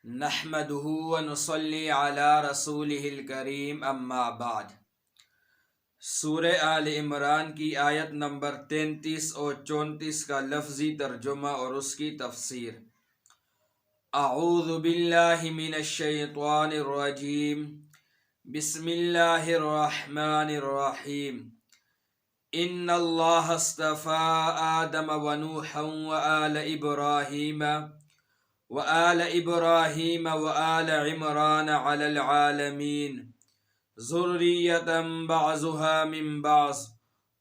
نحمدہ ونصلی علی رسولہ الکریم اما بعد۔ سورہ آل عمران کی آیت نمبر 33 اور 34 کا لفظی ترجمہ اور اس کی تفسیر۔ اعوذ باللہ من الشیطان الرجیم، بسم اللہ الرحمن الرحیم۔ ان اللہ اصطفى آدم ونوحا وآل ابراہیم وآل عمران علی العالمین ذریۃ بعضها من بعض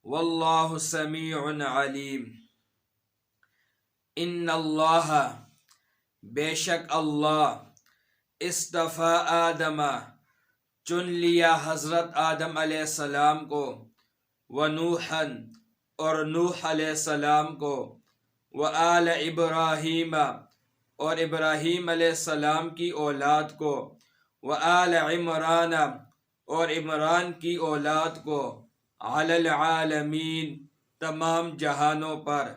واللہ سمیع علیم۔ ان اللہ بے شک اللہ اصطفیٰ آدم چن لیا حضرت آدم علیہ السلام کو، ونوحا اور نوح علیہ السلام کو، وآل ابراہیم اور ابراہیم علیہ السلام کی اولاد کو، وآل عمران اور عمران کی اولاد کو، علی العالمین تمام جہانوں پر،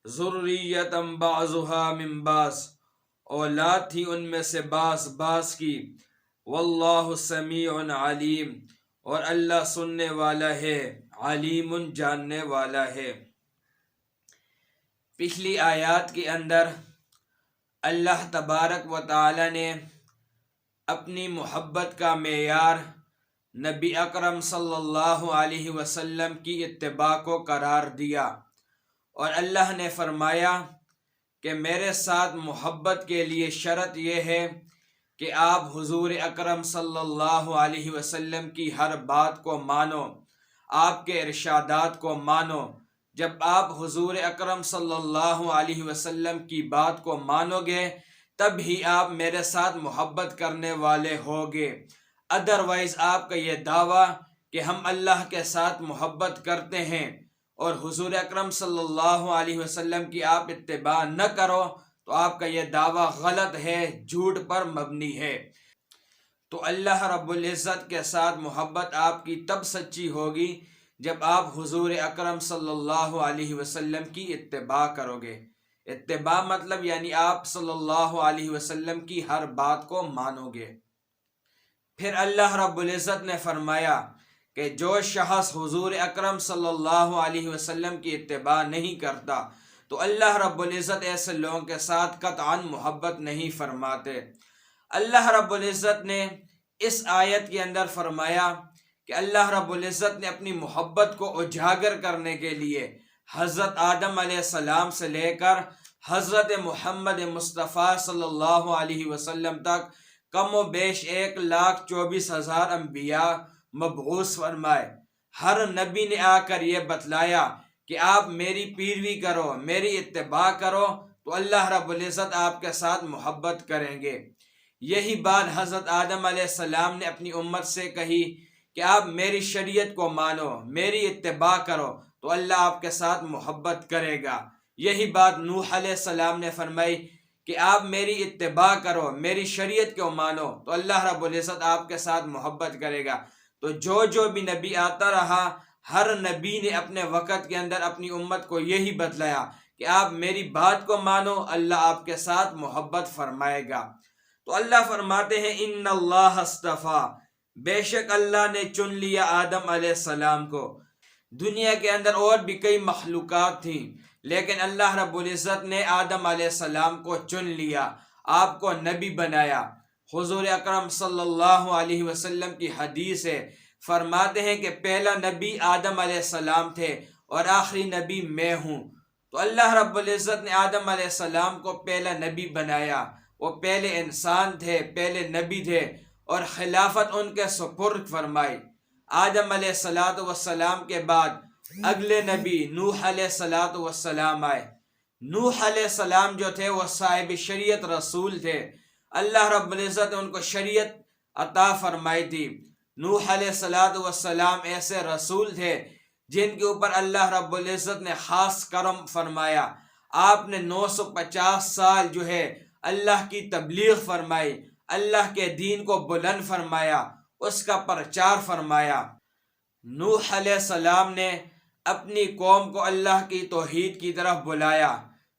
ذریۃ بعضها من بعض اولاد تھی ان میں سے بعض کی، واللہ سمیع علیم اور اللہ سننے والا ہے، علیم جاننے والا ہے۔ پچھلی آیات کے اندر اللہ تبارک و تعالی نے اپنی محبت کا معیار نبی اکرم صلی اللہ علیہ وسلم کی اتباع کو قرار دیا، اور اللہ نے فرمایا کہ میرے ساتھ محبت کے لیے شرط یہ ہے کہ آپ حضور اکرم صلی اللہ علیہ وسلم کی ہر بات کو مانو، آپ کے ارشادات کو مانو۔ جب آپ حضور اکرم صلی اللہ علیہ وسلم کی بات کو مانو گے تب ہی آپ میرے ساتھ محبت کرنے والے ہوگے، ادروائز آپ کا یہ دعویٰ کہ ہم اللہ کے ساتھ محبت کرتے ہیں اور حضور اکرم صلی اللہ علیہ وسلم کی آپ اتباع نہ کرو تو آپ کا یہ دعویٰ غلط ہے، جھوٹ پر مبنی ہے۔ تو اللہ رب العزت کے ساتھ محبت آپ کی تب سچی ہوگی جب آپ حضور اکرم صلی اللہ علیہ وسلم کی اتباع کرو گے۔ اتباع مطلب یعنی آپ صلی اللہ علیہ وسلم کی ہر بات کو مانو گے۔ پھر اللہ رب العزت نے فرمایا کہ جو شخص حضور اکرم صلی اللہ علیہ وسلم کی اتباع نہیں کرتا تو اللہ رب العزت ایسے لوگوں کے ساتھ قطعاً محبت نہیں فرماتے۔ اللہ رب العزت نے اس آیت کے اندر فرمایا کہ اللہ رب العزت نے اپنی محبت کو اجاگر کرنے کے لیے حضرت آدم علیہ السلام سے لے کر حضرت محمد مصطفیٰ صلی اللہ علیہ وسلم تک کم و بیش 1,24,000 انبیاء مبعوث فرمائے۔ ہر نبی نے آ کر یہ بتلایا کہ آپ میری پیروی کرو، میری اتباع کرو تو اللہ رب العزت آپ کے ساتھ محبت کریں گے۔ یہی بات حضرت آدم علیہ السلام نے اپنی امت سے کہی کہ آپ میری شریعت کو مانو، میری اتباع کرو تو اللہ آپ کے ساتھ محبت کرے گا۔ یہی بات نوح علیہ السلام نے فرمائی کہ آپ میری اتباع کرو، میری شریعت کو مانو تو اللہ رب العزت آپ کے ساتھ محبت کرے گا۔ تو جو بھی نبی آتا رہا ہر نبی نے اپنے وقت کے اندر اپنی امت کو یہی بتلایا کہ آپ میری بات کو مانو، اللہ آپ کے ساتھ محبت فرمائے گا۔ تو اللہ فرماتے ہیں ان اللہ اصطفیٰ، بے شک اللہ نے چن لیا آدم علیہ السلام کو۔ دنیا کے اندر اور بھی کئی مخلوقات تھیں لیکن اللہ رب العزت نے آدم علیہ السلام کو چن لیا، آپ کو نبی بنایا۔ حضور اکرم صلی اللہ علیہ وسلم کی حدیث ہے، فرماتے ہیں کہ پہلا نبی آدم علیہ السلام تھے اور آخری نبی میں ہوں۔ تو اللہ رب العزت نے آدم علیہ السلام کو پہلا نبی بنایا، وہ پہلے انسان تھے، پہلے نبی تھے اور خلافت ان کے سپرد فرمائی۔ آدم علیہ السلام کے بعد اگلے نبی نوح علیہ السلام آئے۔ نوح علیہ السلام جو تھے وہ صاحب شریعت رسول تھے، اللہ رب العزت نے ان کو شریعت عطا فرمائی تھی۔ نوح علیہ السلام ایسے رسول تھے جن کے اوپر اللہ رب العزت نے خاص کرم فرمایا۔ آپ نے 950 سال جو ہے اللہ کی تبلیغ فرمائی، اللہ کے دین کو بلند فرمایا، اس کا پرچار فرمایا۔ نوح علیہ السلام نے اپنی قوم کو اللہ کی توحید کی طرف بلایا۔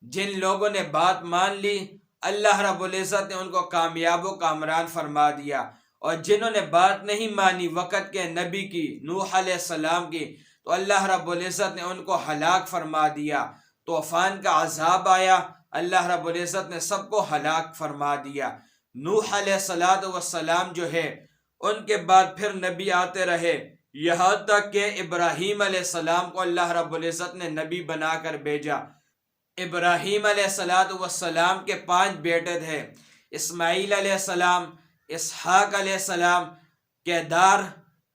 جن لوگوں نے بات مان لی اللہ رب العزت نے ان کو کامیاب و کامران فرما دیا، اور جنہوں نے بات نہیں مانی وقت کے نبی کی، نوح علیہ السلام کی، تو اللہ رب العزت نے ان کو ہلاک فرما دیا۔ طوفان کا عذاب آیا، اللہ رب العزت نے سب کو ہلاک فرما دیا۔ نوح علیہ السلام جو ہے ان کے بعد پھر نبی آتے رہے، یہاں تک کہ ابراہیم علیہ السلام کو اللہ رب العزت نے نبی بنا کر بھیجا۔ ابراہیم علیہ السلام کے 5 بیٹے تھے، اسماعیل علیہ السلام، اسحاق علیہ السلام، کیدار،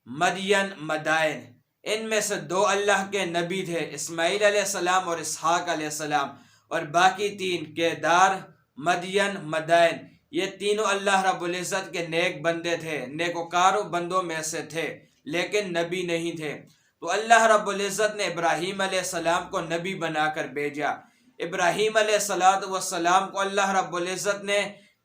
مدین، مدائن۔ ان میں سے 2 اللہ کے نبی تھے، اسماعیل علیہ السلام اور اسحاق علیہ السلام، اور باقی 3 کیدار، مدین، مدائن، یہ تینوں اللہ رب العزت کے نیک بندے تھے، نیکوکار بندوں میں سے تھے، لیکن نبی نہیں تھے۔ تو اللہ رب العزت نے ابراہیم علیہ السلام کو نبی بنا کر بھیجا۔ ابراہیم علیہ السلام کو اللہ رب العزت نے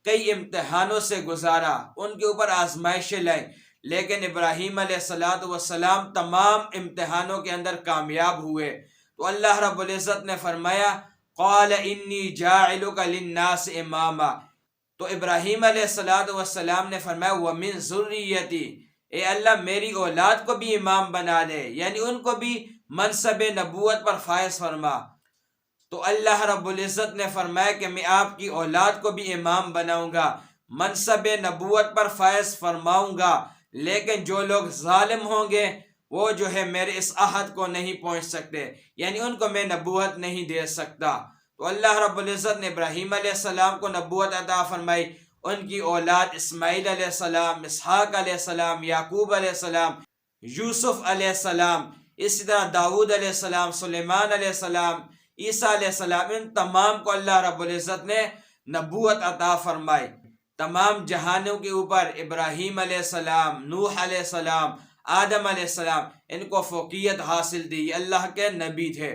کئی امتحانوں سے گزارا، ان کے اوپر آزمائشیں لائیں، لیکن ابراہیم علیہ السلام تمام امتحانوں کے اندر کامیاب ہوئے۔ تو اللہ رب العزت نے فرمایا قال انی جاعلک للناس اماما، تو ابراہیم علیہ السلام نے فرمایا ومن ذریتی، اے اللہ میری اولاد کو بھی امام بنا دے، یعنی ان کو بھی منصب نبوت پر فائز فرما۔ تو اللہ رب العزت نے فرمایا کہ میں آپ کی اولاد کو بھی امام بناؤں گا، منصب نبوت پر فائز فرماؤں گا، لیکن جو لوگ ظالم ہوں گے وہ جو ہے میرے اس عہد کو نہیں پہنچ سکتے، یعنی ان کو میں نبوت نہیں دے سکتا۔ تو اللہ رب العزت نے ابراہیم علیہ السلام کو نبوت عطا فرمائی، ان کی اولاد اسماعیل علیہ السلام، اسحاق علیہ السلام، یعقوب علیہ السلام، یوسف علیہ السلام، اسی طرح داؤد علیہ السلام، سلیمان علیہ السلام، عیسیٰ علیہ السلام، ان تمام کو اللہ رب العزت نے نبوت عطا فرمائی۔ تمام جہانوں کے اوپر ابراہیم علیہ السلام، نوح علیہ السلام، آدم علیہ السلام، ان کو فوقیت حاصل دی، اللہ کے نبی تھے۔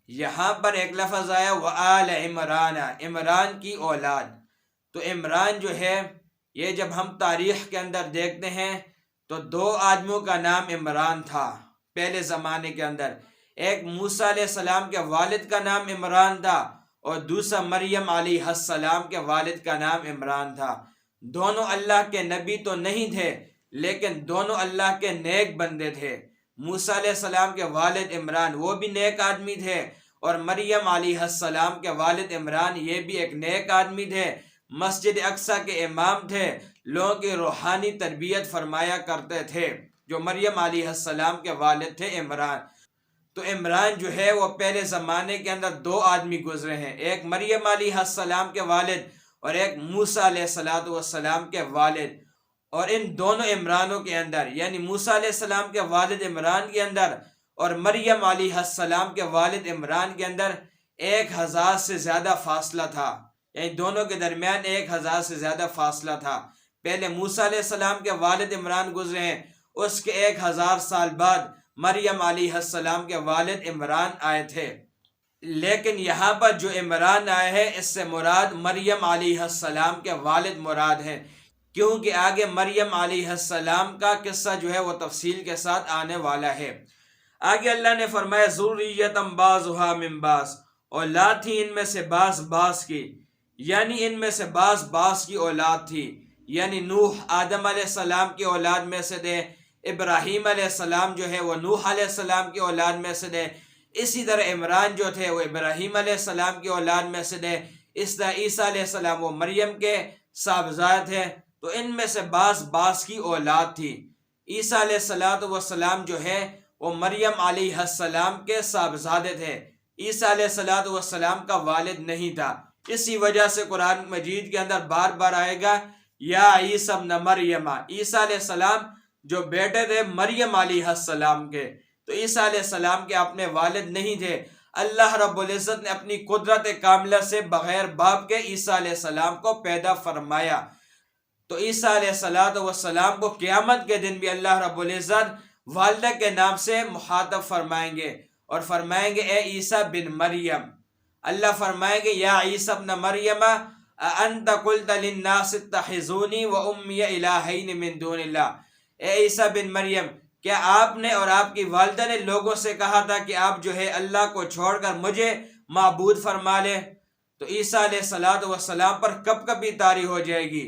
یہاں پر ایک لفظ آیا وآل عمران، عمران کی اولاد۔ تو عمران جو ہے یہ جب ہم تاریخ کے اندر دیکھتے ہیں تو 2 آدمیوں کا نام عمران تھا پہلے زمانے کے اندر، ایک موسیٰ علیہ السلام کے والد کا نام عمران تھا، اور دوسرا مریم علیہ السلام کے والد کا نام عمران تھا۔ دونوں اللہ کے نبی تو نہیں تھے، لیکن دونوں اللہ کے نیک بندے تھے۔ موسیٰ علیہ السلام کے والد عمران وہ بھی نیک آدمی تھے، اور مریم علیہ السلام کے والد عمران یہ بھی ایک نیک آدمی تھے، مسجد اقصی کے امام تھے، لوگوں کی روحانی تربیت فرمایا کرتے تھے، جو مریم علیہ السلام کے والد تھے عمران۔ تو عمران جو ہے وہ پہلے زمانے کے اندر 2 آدمی گزرے ہیں، ایک مریم علیہ السلام کے والد اور ایک موسیٰ علیہ السلام کے والد، اور ان دونوں عمرانوں کے اندر، یعنی موسیٰ علیہ السلام کے والد عمران کے اندر اور مریم علیہ السلام کے والد عمران کے اندر 1000 سے زیادہ فاصلہ تھا، یعنی دونوں کے درمیان 1000 سے زیادہ فاصلہ تھا۔ پہلے موسیٰ علیہ السلام کے والد عمران گزرے ہیں، اس کے 1000 سال بعد مریم علیہ السلام کے والد عمران آئے تھے۔ لیکن یہاں پر جو عمران آئے ہیں اس سے مراد مریم علیہ السلام کے والد مراد ہیں، کیونکہ آگے مریم علیہ السلام کا قصہ جو ہے وہ تفصیل کے ساتھ آنے والا ہے۔ آگے اللہ نے فرمایا ذریۃ بعضھا من بعض، اولاد تھی ان میں سے بعض کی، یعنی ان میں سے بعض کی اولاد تھی، یعنی نوح آدم علیہ السلام کی اولاد میں سے تھے، ابراہیم علیہ السلام جو ہے وہ نوح علیہ السلام کی اولاد میں سے تھے، اسی طرح عمران جو تھے وہ ابراہیم علیہ السلام کی اولاد میں سے تھے، اس طرح عیسیٰ علیہ السلام وہ مریم کے صاحبزاد تھے۔ تو ان میں سے بعض کی اولاد تھی۔ عیسیٰ علیہ السلام جو ہے وہ مریم علیہ السلام کے صاحبزادے تھے، عیسیٰ علیہ السلام کا والد نہیں تھا۔ اسی وجہ سے قرآن مجید کے اندر بار بار آئے گا یا عیسیٰ ابن مریم، عیسیٰ علیہ السلام جو بیٹے تھے مریم علیہ السلام کے، تو عیسیٰ علیہ السلام کے اپنے والد نہیں تھے۔ اللہ رب العزت نے اپنی قدرت کاملہ سے بغیر باپ کے عیسیٰ علیہ السلام کو پیدا فرمایا۔ تو عیسیٰ علیہ السلام کو قیامت کے دن بھی اللہ رب العزت والدہ کے نام سے مخاطب فرمائیں گے اور فرمائیں گے اے عیسیٰ بن مریم، اللہ فرمائیں گے یا عیسیٰ ابن مریم اانت قلت للناس اتخذونی و امی الہین من دون اللہ، اے عیسیٰ بن مریم کیا آپ نے اور آپ کی والدہ نے لوگوں سے کہا تھا کہ آپ جو ہے اللہ کو چھوڑ کر مجھے معبود فرما لیں؟ تو عیسیٰ علیہ السلام پر کب کبھی طاری ہو جائے گی،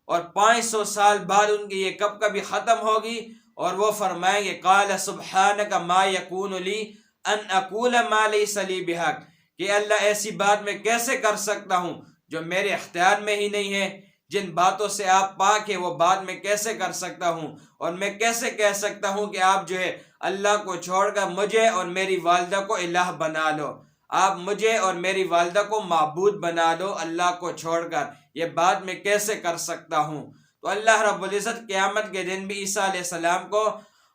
اور 500 سال بعد ان کی یہ کب کبھی ختم ہوگی، اور وہ فرمائیں گے قال سبحانک ما یکون لی ان اقول ما لیس لی بحق، کہ اللہ ایسی بات میں کیسے کر سکتا ہوں جو میرے اختیار میں ہی نہیں ہے، جن باتوں سے آپ پاک ہے وہ بات میں کیسے کر سکتا ہوں، اور میں کیسے کہہ سکتا ہوں کہ آپ جو ہے اللہ کو چھوڑ کر مجھے اور میری والدہ کو الہ بنا لو، آپ مجھے اور میری والدہ کو معبود بنا لو اللہ کو چھوڑ کر، یہ بات میں کیسے کر سکتا ہوں۔ تو اللہ رب العزت قیامت کے دن بھی عیسیٰ علیہ السلام کو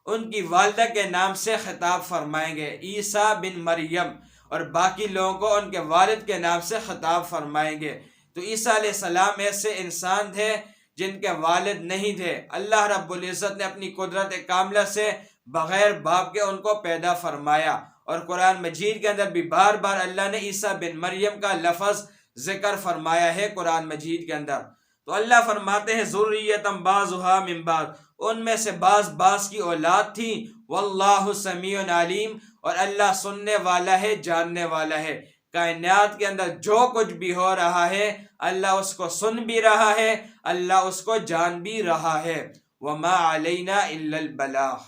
ان کی والدہ کے نام سے خطاب فرمائیں گے، عیسیٰ بن مریم، اور باقی لوگوں کو ان کے والد کے نام سے خطاب فرمائیں گے۔ تو عیسیٰ علیہ السلام ایسے انسان تھے جن کے والد نہیں تھے، اللہ رب العزت نے اپنی قدرت کاملہ سے بغیر باپ کے ان کو پیدا فرمایا، اور قرآن مجید کے اندر بھی بار بار اللہ نے عیسیٰ بن مریم کا لفظ ذکر فرمایا ہے قرآن مجید کے اندر۔ تو اللہ فرماتے ہیں ذریۃ بعضھا من بعض، ان میں سے بعض کی اولاد تھی، واللہ سمیع علیم، اور اللہ سننے والا ہے، جاننے والا ہے، کائنات کے اندر جو کچھ بھی ہو رہا ہے اللہ اس کو سن بھی رہا ہے، اللہ اس کو جان بھی رہا ہے۔ وما علینا الا البلاغ۔